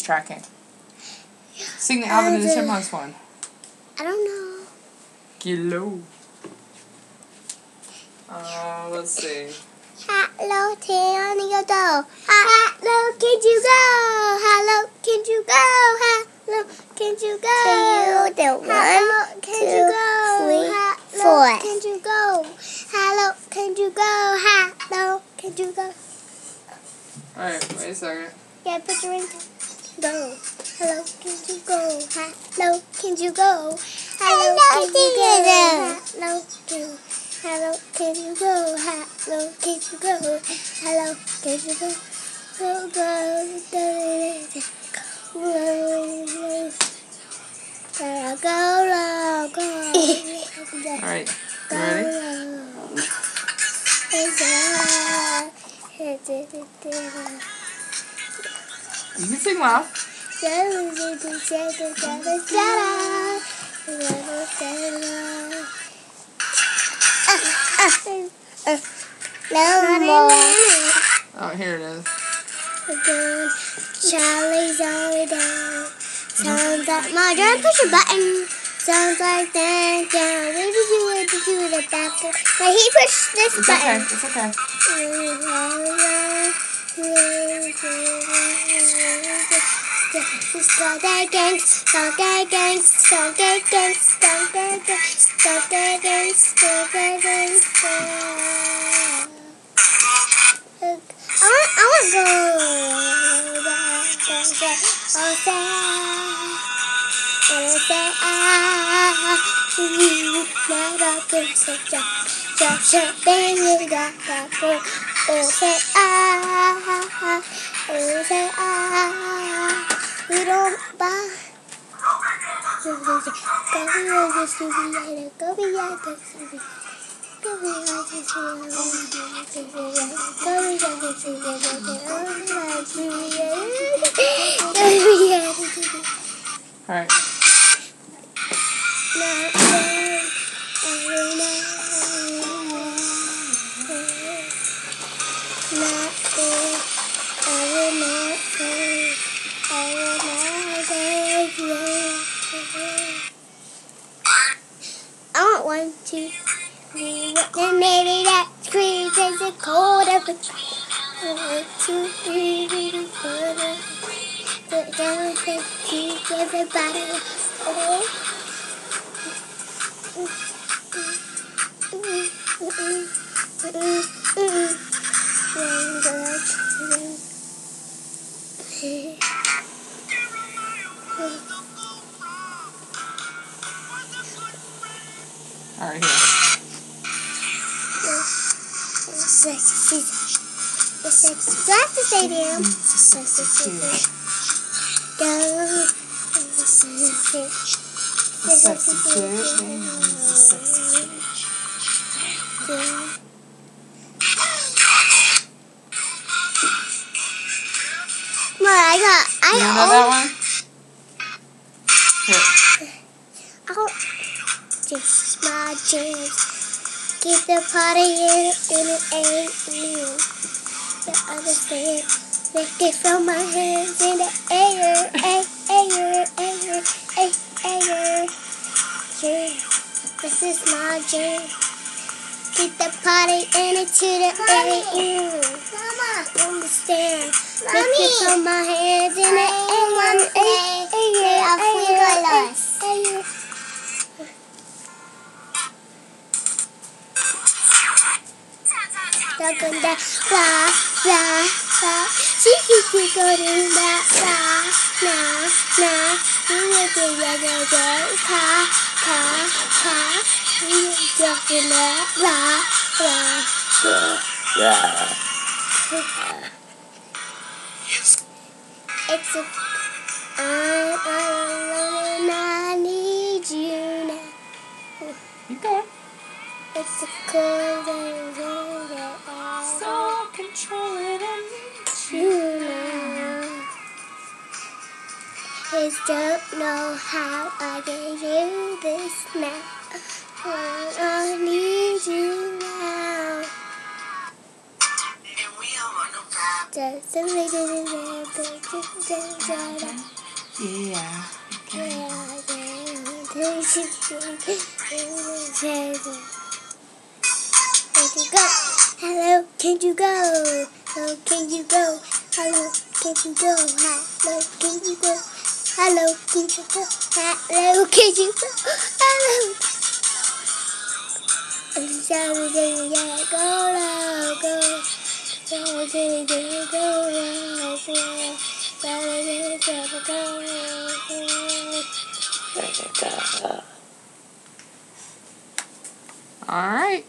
tracking. Sing the Alvin and the Chipmunks one. I don't know. Get low. Let's see. Hello, can you go? Hello, can you go? Hello, can you go? Hello, can you go? Can you do Hello, can you go? 3, 4. Can you go? Hello, can you go? Hello, can you go? Alright, wait a second. Yeah, put your ringtone. Go. Hello, can you go? Hello, can you go? Hello, can you go? Hello, can you go? Hello, can you go? Hello, can you go? Go, go, go, go, Alright, you ready? You can sing loud. No more. Oh, here it is. Charlie's all down. Sounds like my drum, push a button. Sounds like that down. Where did you do the back? Now he pushed this It's button. okay, it's okay. I want to go. We don't buy. Alright. I want 1, 2, 3, and maybe that creeps as a cold of 1, 2, 3, 4, down, keep everybody. Alright, here. The sexy. Do I have to say them? Go. The sexy chick. Well, I You know that one? Here. I'll just my jams. Keep the party in an AM. The other stand, make it from my hands in the air, air. Yeah, this is my jam. Keep the party in it to the AM. Mama, understand? Make it from my hands in the air, Talking that blah blah blah, she keeps going that blah nah. You make it you talking that blah It's a I'm alone, I need you now. You go. It's a cold day, So controlling and you now. Just don't know how I gave you this now. I need you now. Yeah. Okay. Hello, can you go? Hello, can you go? Hello, can you go? Hello, can you go? Hello, can you go? Hello, can you go? Hello. All right.